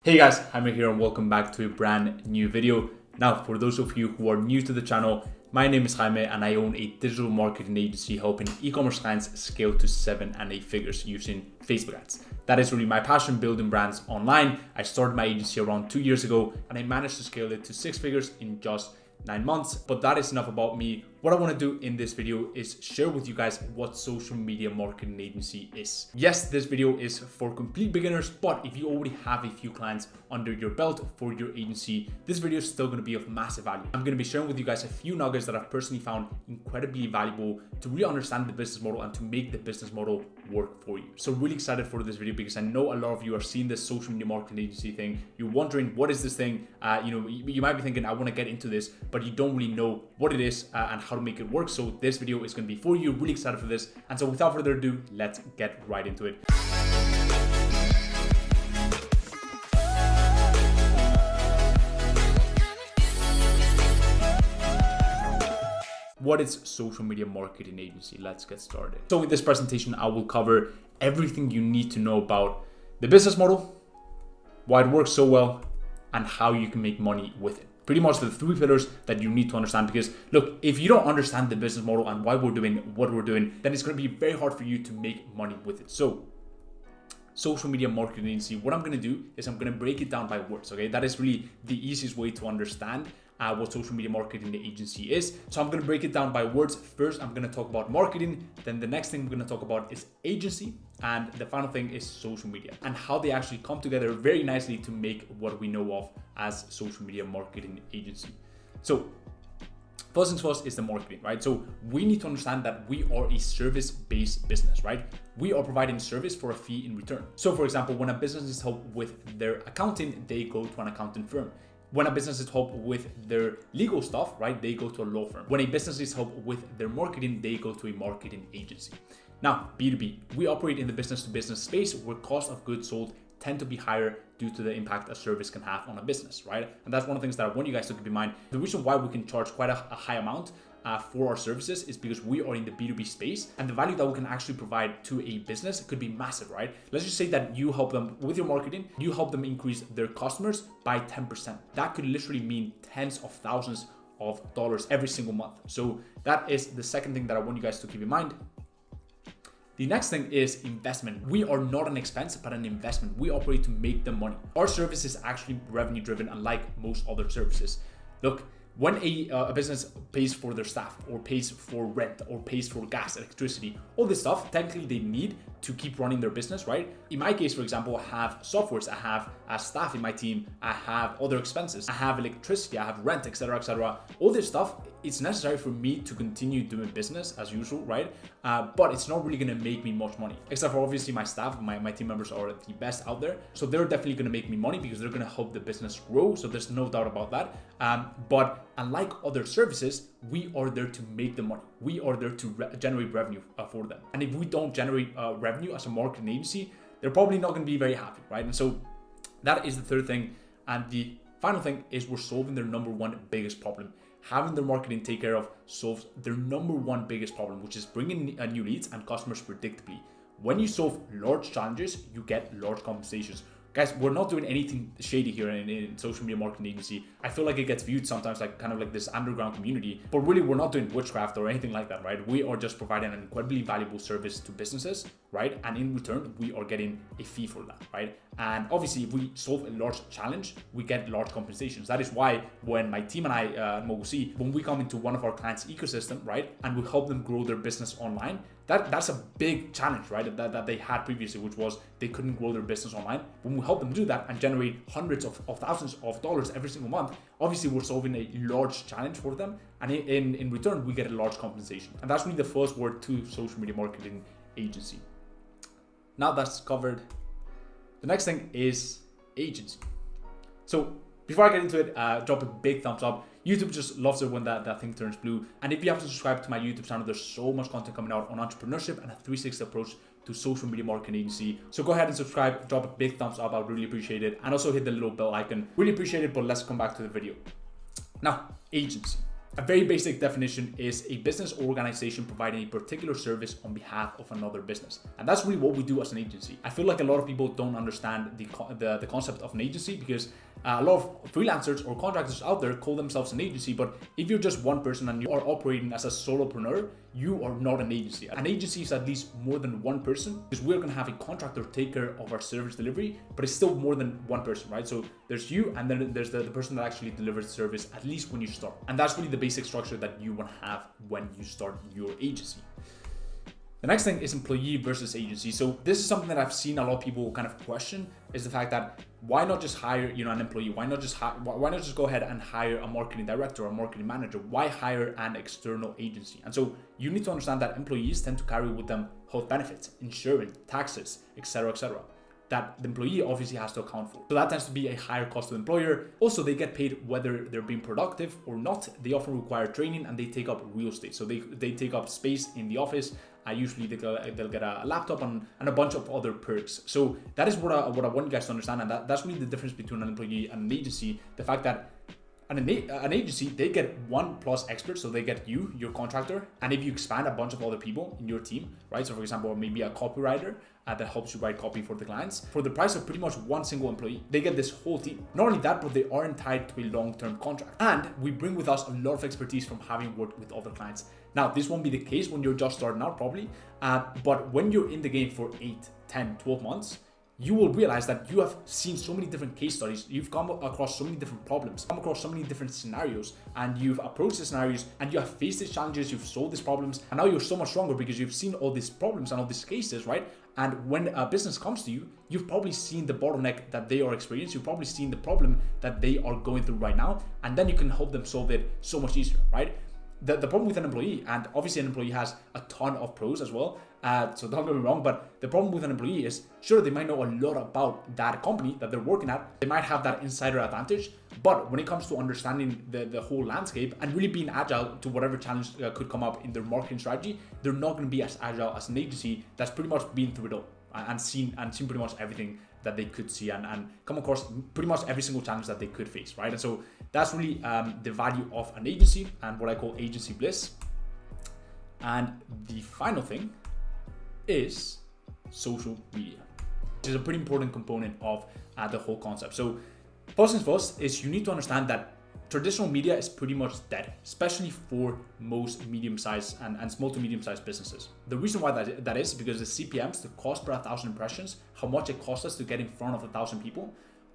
Hey guys, Jaime here and welcome back to a brand new video. Now, for those of you who are new to the channel, my name is Jaime and I own a digital marketing agency helping e-commerce clients scale to 7 and 8 figures using Facebook ads. That is really my passion, building brands online. I started my agency around 2 years ago and I managed to scale it to 6 figures in just 9 months. But that is enough about me. What I want to do in this video is share with you guys what social media marketing agency is. Yes, this video is for complete beginners, but if you already have a few clients under your belt for your agency, this video is still going to be of massive value. I'm going to be sharing with you guys a few nuggets that I've personally found incredibly valuable to really understand the business model and to make the business model work for you. So really excited for this video because I know a lot of you are seeing this social media marketing agency thing. You're wondering, what is this thing? You might be thinking, I want to get into this, but you don't really know what it is and how to make it work. So this video is going to be for you. Really excited for this. And so without further ado, let's get right into it. What is social media marketing agency? Let's get started. So in this presentation, I will cover everything you need to know about the business model, why it works so well, and how you can make money with it. Pretty much the 3 pillars that you need to understand, because look, if you don't understand the business model and why we're doing what we're doing, then it's going to be very hard for you to make money with it. So social media marketing agency, what I'm going to do is I'm going to break it down by words. Okay, that is really the easiest way to understand what social media marketing agency is. So I'm going to break it down by words. First, I'm going to talk about marketing. Then the next thing we're going to talk about is agency. And the final thing is social media and how they actually come together very nicely to make what we know of as social media marketing agency. So first things first is the marketing, right? So we need to understand that we are a service-based business, right? We are providing service for a fee in return. So for example, when a business needs help with their accounting, they go to an accounting firm. When a business needs help with their legal stuff, right, they go to a law firm. When a business needs help with their marketing, they go to a marketing agency. Now, B2B, we operate in the business-to-business space where cost of goods sold tend to be higher due to the impact a service can have on a business, right? And that's one of the things that I want you guys to keep in mind. The reason why we can charge quite a high amount for our services is because we are in the B2B space, and the value that we can actually provide to a business could be massive, right? Let's just say that you help them with your marketing, you help them increase their customers by 10%. That could literally mean tens of thousands of dollars every single month. So that is the second thing that I want you guys to keep in mind. The next thing is investment. We are not an expense, but an investment. We operate to make them money. Our service is actually revenue driven, unlike most other services. Look, when a business pays for their staff or pays for rent or pays for gas, electricity, all this stuff, technically they need to keep running their business, right? In my case, for example, I have softwares, I have staff in my team, I have other expenses, I have electricity, I have rent, etc., etc. All this stuff, it's necessary for me to continue doing business as usual, right? But it's not really going to make me much money, except for obviously my staff, my team members are the best out there. So they're definitely going to make me money because they're going to help the business grow. So there's no doubt about that. But unlike other services, we are there to make the money. We are there to generate revenue for them. And if we don't generate revenue as a marketing agency, they're probably not going to be very happy, right? And so that is the third thing. And the final thing is we're solving their number one biggest problem. Having their marketing take care of solves their number one biggest problem, which is bringing new leads and customers predictably. When you solve large challenges, you get large compensations. Guys, we're not doing anything shady here in social media marketing agency. I feel like it gets viewed sometimes like kind of like this underground community, but really we're not doing witchcraft or anything like that, right? We are just providing an incredibly valuable service to businesses, right? And in return, we are getting a fee for that, right? And obviously, if we solve a large challenge, we get large compensations. That is why when my team and I at Mogusi, when we come into one of our clients' ecosystem, right, and we help them grow their business online, that's a big challenge, right, that they had previously, which was they couldn't grow their business online. When we help them do that and generate hundreds of thousands of dollars every single month, obviously we're solving a large challenge for them, and in return, we get a large compensation. And that's really the first word to social media marketing agency. Now that's covered. The next thing is agency. So before I get into it, drop a big thumbs up. YouTube just loves it when that thing turns blue. And if you haven't subscribed to my YouTube channel, there's so much content coming out on entrepreneurship and a 360 approach to social media marketing agency. So go ahead and subscribe, drop a big thumbs up. I would really appreciate it. And also hit the little bell icon. Really appreciate it, but let's come back to the video. Now, agency. A very basic definition is a business organization providing a particular service on behalf of another business. And that's really what we do as an agency. I feel like a lot of people don't understand the concept of an agency, because a lot of freelancers or contractors out there call themselves an agency, but if you're just one person and you are operating as a solopreneur, you are not an agency. An agency is at least more than one person, because we're going to have a contractor take care of our service delivery, but it's still more than one person, right? So there's you, and then there's the person that actually delivers the service, at least when you start. And that's really the basic structure that you want to have when you start your agency. The next thing is employee versus agency. So this is something that I've seen a lot of people kind of question, is the fact that why not just hire, an employee? Why not just go ahead and hire a marketing director or a marketing manager? Why hire an external agency? And so you need to understand that employees tend to carry with them health benefits, insurance, taxes, etc., that the employee obviously has to account for. So that tends to be a higher cost to the employer. Also, they get paid whether they're being productive or not. They often require training, and they take up real estate. So they take up space in the office. Usually they'll get a laptop and a bunch of other perks. So that is what I want you guys to understand. And that's really the difference between an employee and an agency. The fact that an agency, they get 1+ experts, so they get you, your contractor, and if you expand a bunch of other people in your team, right? So for example, maybe a copywriter that helps you write copy for the clients, for the price of pretty much one single employee, they get this whole team. Not only that, but they aren't tied to a long-term contract. And we bring with us a lot of expertise from having worked with other clients. Now, this won't be the case when you're just starting out, probably, but when you're in the game for 8, 10, 12 months, you will realize that you have seen so many different case studies, you've come across so many different problems, come across so many different scenarios, and you've approached the scenarios, and you have faced these challenges, you've solved these problems, and now you're so much stronger because you've seen all these problems and all these cases, right? And when a business comes to you, you've probably seen the bottleneck that they are experiencing, you've probably seen the problem that they are going through right now, and then you can help them solve it so much easier, right? The problem with an employee, and obviously an employee has a ton of pros as well, so don't get me wrong, but the problem with an employee is, sure, they might know a lot about that company that they're working at, they might have that insider advantage, but when it comes to understanding the whole landscape and really being agile to whatever challenge could come up in their marketing strategy, they're not going to be as agile as an agency that's pretty much been through it all and seen pretty much everything that they could see and come across pretty much every single challenge that they could face, right? And so that's really the value of an agency and what I call agency bliss. And the final thing is social media, which is a pretty important component of the whole concept. So first things first is you need to understand that traditional media is pretty much dead, especially for most medium-sized and small to medium-sized businesses. The reason why that is because the CPMs, the cost per 1,000 impressions, how much it costs us to get in front of 1,000 people,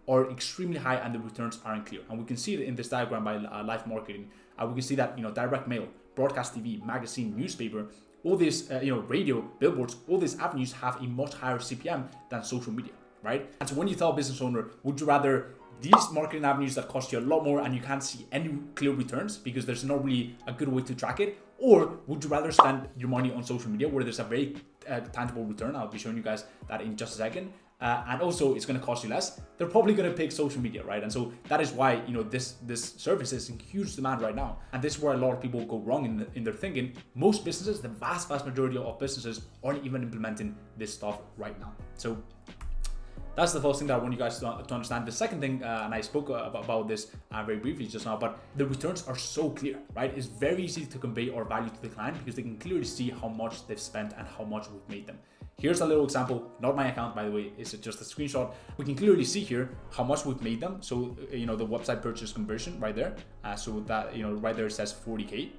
are extremely high and the returns aren't clear. And we can see it in this diagram by Live Marketing. We can see that direct mail, broadcast TV, magazine, newspaper, all these radio, billboards, all these avenues have a much higher CPM than social media, right? And so when you tell a business owner, would you rather these marketing avenues that cost you a lot more and you can't see any clear returns because there's not really a good way to track it, or would you rather spend your money on social media where there's a very tangible return? I'll be showing you guys that in just a second. And also it's going to cost you less. They're probably going to pick social media, right? And so that is why this service is in huge demand right now. And this is where a lot of people go wrong in their thinking. Most businesses, the vast majority of businesses, aren't even implementing this stuff right now. So that's the first thing that I want you guys to understand. The second thing, and I spoke about this very briefly just now, but the returns are so clear, right? It's very easy to convey our value to the client because they can clearly see how much they've spent and how much we've made them. Here's a little example, not my account, by the way, it's just a screenshot. We can clearly see here how much we've made them. So, the website purchase conversion right there. So that, right there it says 40K.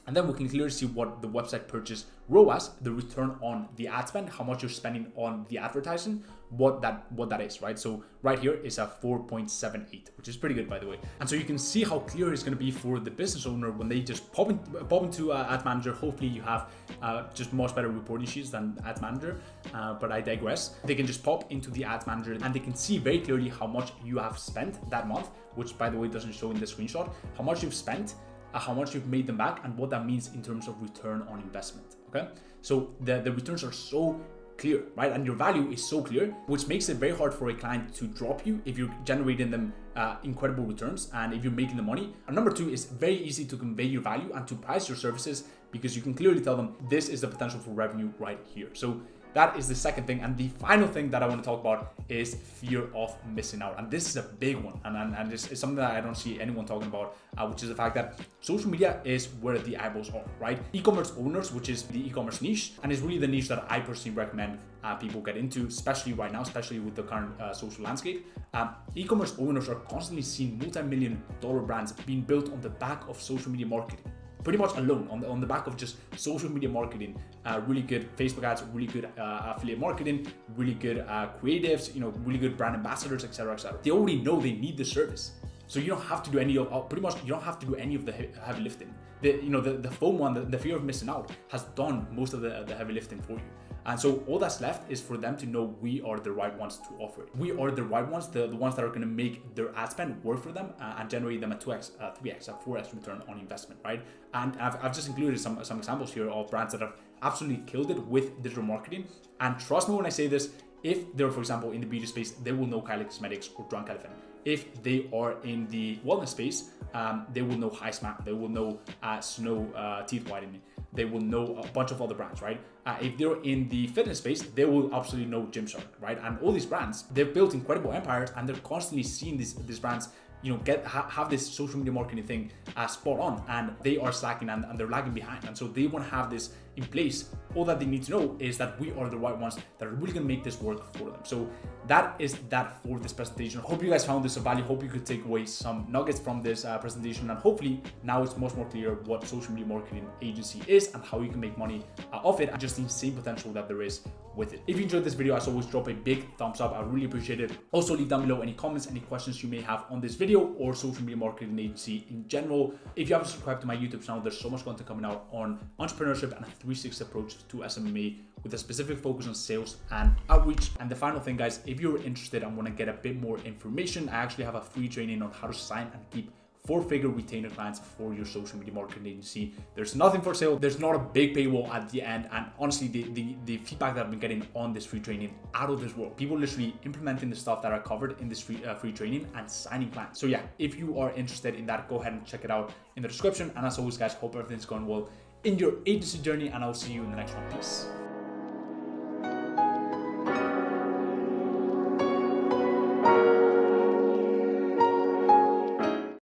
And then we can clearly see what the website purchase ROAS, the return on the ad spend, how much you're spending on the advertising, what that is, right? So right here is a 4.78, which is pretty good, by the way. And so you can see how clear it's going to be for the business owner when they just pop into Ad Manager. Hopefully you have just much better reporting sheets than Ad Manager, but I digress. They can just pop into the Ad Manager and they can see very clearly how much you have spent that month, which by the way doesn't show in the screenshot, how much you've spent, how much you've made them back, and what that means in terms of return on investment. Okay, so the returns are so clear, right? And your value is so clear, which makes it very hard for a client to drop you if you're generating them incredible returns and if you're making the money. And number two, is very easy to convey your value and to price your services because you can clearly tell them this is the potential for revenue right here. So that is the second thing. And the final thing that I want to talk about is fear of missing out. And this is a big one. And this is something that I don't see anyone talking about, which is the fact that social media is where the eyeballs are, right? E-commerce owners, which is the e-commerce niche, and is really the niche that I personally recommend people get into, especially right now, especially with the current social landscape. E-commerce owners are constantly seeing multi-million-dollar brands being built on the back of social media marketing. Pretty much alone, on the back of just social media marketing, really good Facebook ads, really good affiliate marketing, really good creatives, really good brand ambassadors, etc., etc. They already know they need the service, so you don't have to do any of pretty much you don't have to do any of the heavy lifting. The FOMO, the fear of missing out, has done most of the heavy lifting for you. And so all that's left is for them to know we are the right ones to offer it. We are the right ones, the ones that are going to make their ad spend work for them and generate them a 2x, 3x, a 4x return on investment, right? And I've just included some examples here of brands that have absolutely killed it with digital marketing. And trust me when I say this, if they're, for example, in the beauty space, they will know Kylie Cosmetics or Drunk Elephant. If they are in the wellness space, they will know HiSmart, they will know Snow Teeth Whitening, they will know a bunch of other brands, right? If they're in the fitness space, they will absolutely know Gymshark, right? And all these brands, they've built incredible empires, and they're constantly seeing these brands, have this social media marketing thing spot on, and they are slacking and they're lagging behind. And so they want to have this in place. All that they need to know is that we are the right ones that are really going to make this work for them. So that is that for this presentation. Hope you guys found this of value. Hope you could take away some nuggets from this presentation, and hopefully now it's much more clear what social media marketing agency is and how you can make money off it, and just the insane potential that there is with it. If you enjoyed this video, as always, drop a big thumbs up. I really appreciate it. Also, leave down below any comments, any questions you may have on this video or social media marketing agency in general. If you haven't subscribed to my YouTube channel, there's so much content coming out on entrepreneurship and a 360 approach to SMMA with a specific focus on sales and outreach. And the final thing, guys, if you're interested and want to get a bit more information, I actually have a free training on how to sign and keep 4-figure retainer clients for your social media marketing agency. There's nothing for sale. There's not a big paywall at the end. And honestly, the feedback that I've been getting on this free training, out of this world. People literally implementing the stuff that are covered in this free training and signing clients. So yeah, if you are interested in that, go ahead and check it out in the description. And as always, guys, hope everything's going well in your agency journey, and I'll see you in the next one. Peace.